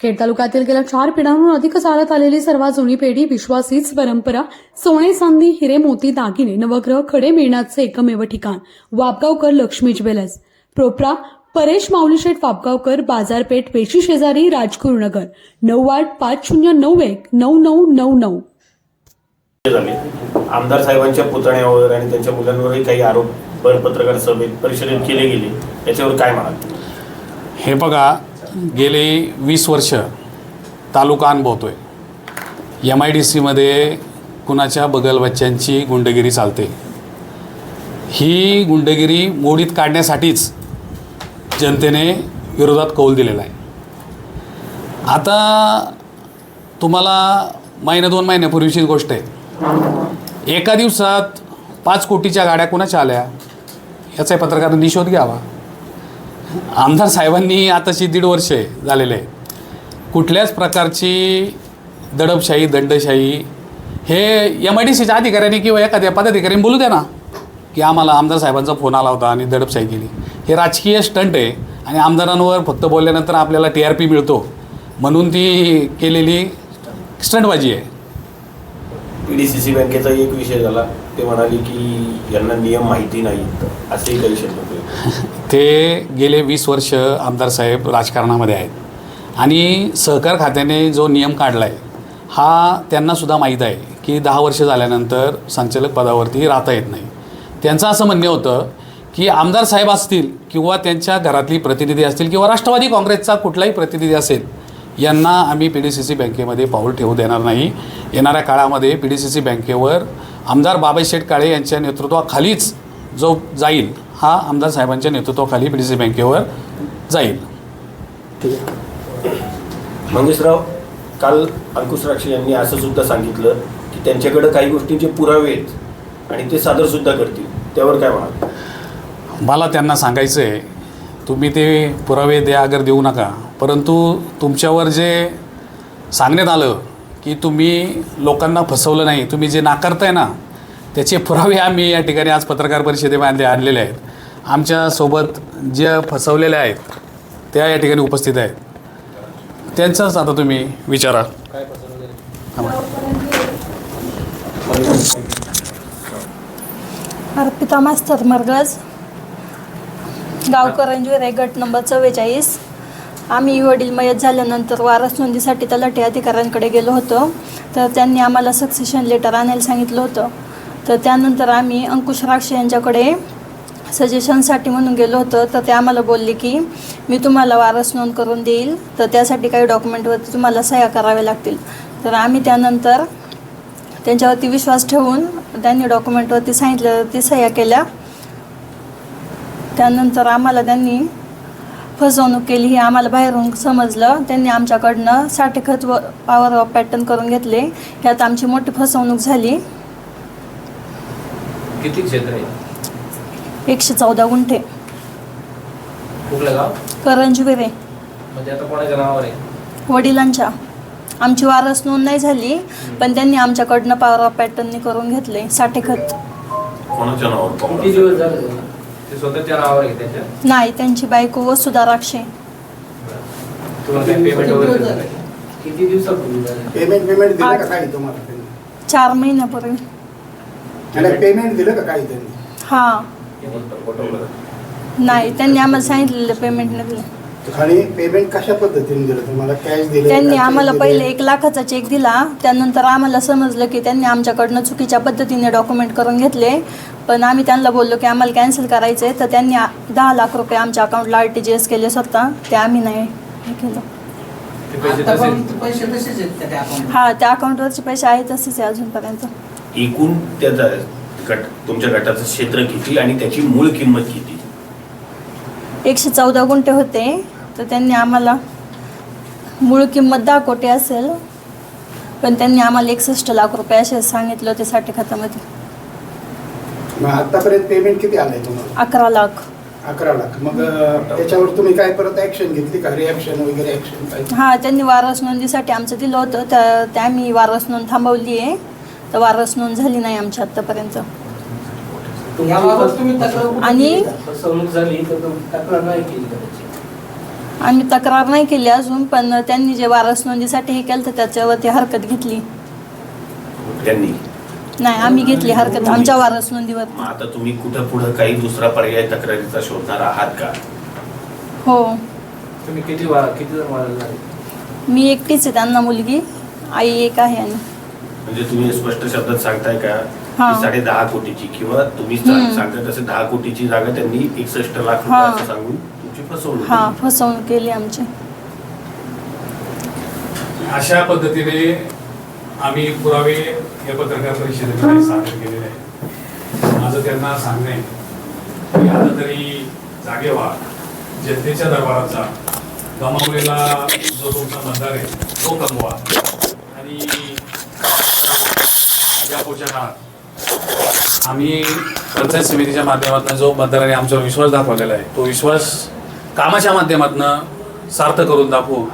खेड तालुक्यातील गेल्या 4 पिढ्यांहून अधिक चालत आलेली सर्वात जुनी पेढी, विश्वास हीच परंपरा, सोने चांदी हिरे मोती दागिने नवग्रह खडे मिळण्याचे एकमेव ठिकाण वापगावकर लक्ष्मी ज्वेलर्स, प्रोप्रा परेश माऊलीशेठ वापगावकर, बाजारपेठ वेशी शेजारी, राजगुरुनगर, 9850919999. आमदार साहेबांच्या पुतण्यावर आणि त्यांच्या मुलांवरही काही आरोप पत्रकार सभेत परिषदेत केले गेले, याच्यावर काय म्हणाल? हे बघा, गेले 20 वर्ष तालुका अनुभवतोय. MIDCमध्ये कुणाच्या बगलबच्च्यांची गुंडगिरी चालते. ही गुंडगिरी मोडीत काढण्यासाठीच जनतेने विरोधात कौल दिलेला आहे. आता तुम्हाला 2 महिन्यापूर्वीचीच गोष्ट आहे. एका दिवसात 5 कोटीच्या गाड्या कुणाच्या आल्या याचा पत्रकारांनी निषेध घ्यावा. आमदार साहेबांनी आताची 1.5 वर्ष झालेले आहे. कुठल्याच प्रकारची दडपशाही दंडशाही हे MIDCच्या अधिकाऱ्यांनी किंवा एखाद्या पदाधिकाऱ्यांनी बोलू द्या ना की आम्हाला आमदार साहेबांचा फोन आला होता आणि दडपशाही केली. हे राजकीय स्टंट आहे आणि आमदारांवर फक्त बोलल्यानंतर आपल्याला TRP मिळतो म्हणून ती केलेली स्टंटबाजी आहे. PDCC बँकेचा एक विषय झाला, ते म्हणाले की यांना नियम माहिती नाहीत, असेही काही शब्द होते. ते गेले 20 वर्ष आमदार साहेब राजकारणामध्ये आहेत आणि सहकार खात्याने जो नियम काढला आहे हा त्यांनासुद्धा माहीत आहे की 10 वर्ष झाल्यानंतर संचालक पदावरती राहता येत नाही. त्यांचं असं म्हणणं होतं की आमदार साहेब असतील किंवा त्यांच्या घरातली प्रतिनिधी असतील किंवा राष्ट्रवादी काँग्रेसचा कुठलाही प्रतिनिधी असेल, यांना आम्ही PDCC बँकेमध्ये पाऊल ठेवू देणार नाही. येणाऱ्या काळामध्ये PDCC बँकेवर आमदार बाबाशेठ काळे यांच्या नेतृत्वाखालीच जो जाईल हा आमदार साहेबांच्या नेतृत्वाखाली PDCC बँकेवर जाईल. मंगेशराव, काल अंकुश राक्षे यांनी असं सुद्धा सांगितलं की त्यांच्याकडे काही गोष्टींचे पुरावे आहेत आणि ते सादरसुद्धा करतील, त्यावर काय म्हणाल? मला त्यांना सांगायचं आहे, तुम्ही ते पुरावे द्या अगर देऊ नका, परंतु तुमच्यावर जे सांगण्यात आलं की तुम्ही लोकांना फसवलं नाही, तुम्ही जे नाकारताय ना, त्याचे पुरावे आम्ही या ठिकाणी आज पत्रकार परिषदेमध्ये आणलेले आहेत. आमच्यासोबत जे फसवलेले आहेत त्या या ठिकाणी उपस्थित आहेत. त्यांचाच आता तुम्ही विचारा. अर्पिता मास्तर मरगज, गाव करंजवेर, गट नंबर 44. आम्ही वडील मयत झाल्यानंतर वारस नोंदीसाठी तलाठी अधिकाऱ्यांकडे गेलो होतो. तर त्यांनी आम्हाला सक्सेशन लेटर आणायला सांगितलं होतं. तर त्यानंतर आम्ही अंकुश राक्षे यांच्याकडे सजेशनसाठी म्हणून गेलो होतो. तर ते आम्हाला बोलले की मी तुम्हाला वारस नोंद करून देईल, तर त्यासाठी काही डॉक्युमेंटवरती तुम्हाला सह्या कराव्या लागतील. तर आम्ही त्यानंतर त्यांच्यावरती विश्वास ठेवून त्यांनी डॉक्युमेंटवरती सांगितलं, ती सह्या केल्या. त्यानंतर आम्हाला त्यांनी फसवणूक केली हे आम्हाला बाहेरून समजलं. त्यांनी आमच्याकडनं साठेखत व पॉवर ऑफ पॅटर्न करून घेतले. ह्यात आमची मोठी फसवणूक झाली. किती क्षेत्र आहे? 114 गुंठे. कुठलं गाव? करंजवेरे. म्हणजे आता कोणाच्या नावावर आहे? वडिलांच्या. आमची वारस नोंद नाही झाली, पण त्यांनी आमच्याकडनं पॉवर ऑफ पॅटर्ननी करून घेतले साठेखत. कोणाच्या नावावर? किती दिवस झाले ते स्वतःच्या नावावर आहे त्यांच्या? नाही, त्यांची बायको वसुधा राक्षे. तुम्हाला काही पेमेंट वगैरे झालं? किती दिवसापूर्वी झालं? पेमेंट दिलं का काही तुम्हाला? 4 महिन्यापूर्वी. पेमेंट दिलं का काही त्यांनी? हां. नाही, त्यांनी आम्हाला सांगितलेलं पेमेंट नाही दिलं. आणि पेमेंट कशा पद्धतीने दिलं तुम्हाला? कॅश दिलं? त्यांनी आम्हाला पहिले 1 लाखाचा चेक दिला. त्यानंतर आम्हाला समजलं की त्यांनी आमच्याकडनं चुकीच्या पद्धतीने डॉक्युमेंट करून घेतले. पण आम्ही त्यांना बोललो की आम्हाला कॅन्सल करायचं आहे. तर त्यांनी 10 लाख रुपये आमच्या अकाउंटला RTGS केले स्वतः. ते आम्ही नाही हे केलं. हां, त्या अकाउंटवरचे पैसे आहेत तसेच आहे अजूनपर्यंत. एकूण त्याचा तुमच्या गटाचं क्षेत्र किती आणि त्याची मूळ किंमत किती? 114 गुंठे होते. तर त्यांनी आम्हाला मूळ किंमत 10 कोटी असेल, पण त्यांनी आम्हाला 61 लाख रुपये असे सांगितले होते साठेखात्यामध्ये. मग आतापर्यंत पेमेंट किती आलंय तुम्हाला? 11 लाख. 11 लाख. मग त्याच्यावर तुम्ही काय परत ऍक्शन घेतली का? रिॲक्शन वगैरे ऍक्शन काय? हां, त्यांनी वारस नोंदीसाठी आमचं दिलं होतं. तर त्या आम्ही वारस नोंद थांबवली आहे. तर वारस नोंद झाली नाही आमची आत्तापर्यंत. याबाबत तुम्ही तक्रार आणि फसवणूक झाली तर तक्रार नाही केली का त्याची? आम्ही तक्रार नाही केली अजून, पण त्यांनी जे वारस नोंदीसाठी हे केलं तर त्याच्यावरती हरकत घेतली त्यांनी. नाही. आम्ही घेतली हरकत आमच्या वारस नोंदीवर. मग आता तुम्ही कुठं पुढं काही दुसरा पर्याय तक्रारीचा शोधणार आहात का? हो. तुम्ही किती जण वारस झाले? मी एकटीच आहे, त्यांना मुलगी, आई एक आहे. आणि म्हणजे तुम्ही स्पष्ट शब्दात सांगताय का हा. की 10.5 कोटीची किंवा तुम्ही सांगताय तसं 10 कोटीची जागा त्यांनी 61 लाख हा. रुपये असं सांगून तुमची फसवणूक हा, केली? फसवणूक केली आमची. अशा पद्धतीने आम्ही पुरावे या पत्रकार परिषदेमध्ये सादर केलेले आहे. माझं त्यांना सांगणे आहे की आता तरी जागे व्हा, जनतेच्या दरबारात जा, गमावलेला जो तुमचा मतदार आहे तो कमवा आणि या पुढच्या काळात आम्ही पंचायत समितीच्या माध्यमातून जो मतदारांनी आमच्यावर विश्वास दाखवलेला आहे तो विश्वास कामाच्या माध्यमातून सार्थ करून दाखवू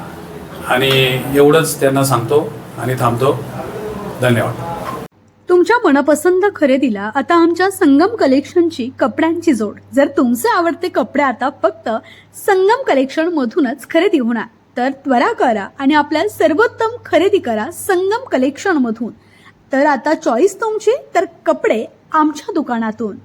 आणि एवढंच त्यांना सांगतो आणि थांबतो. धन्यवाद. तुमच्या मनपसंत खरेदीला आता आमच्या संगम कलेक्शनची कपड्यांची जोड. जर तुमचे आवडते कपडे आता फक्त संगम कलेक्शन मधूनच खरेदी होणार, तर त्वरा करा आणि आपल्या सर्वोत्तम खरेदी करा संगम कलेक्शन मधून. तर आता चॉईस तुमची, तर कपडे आमच्या दुकानातून.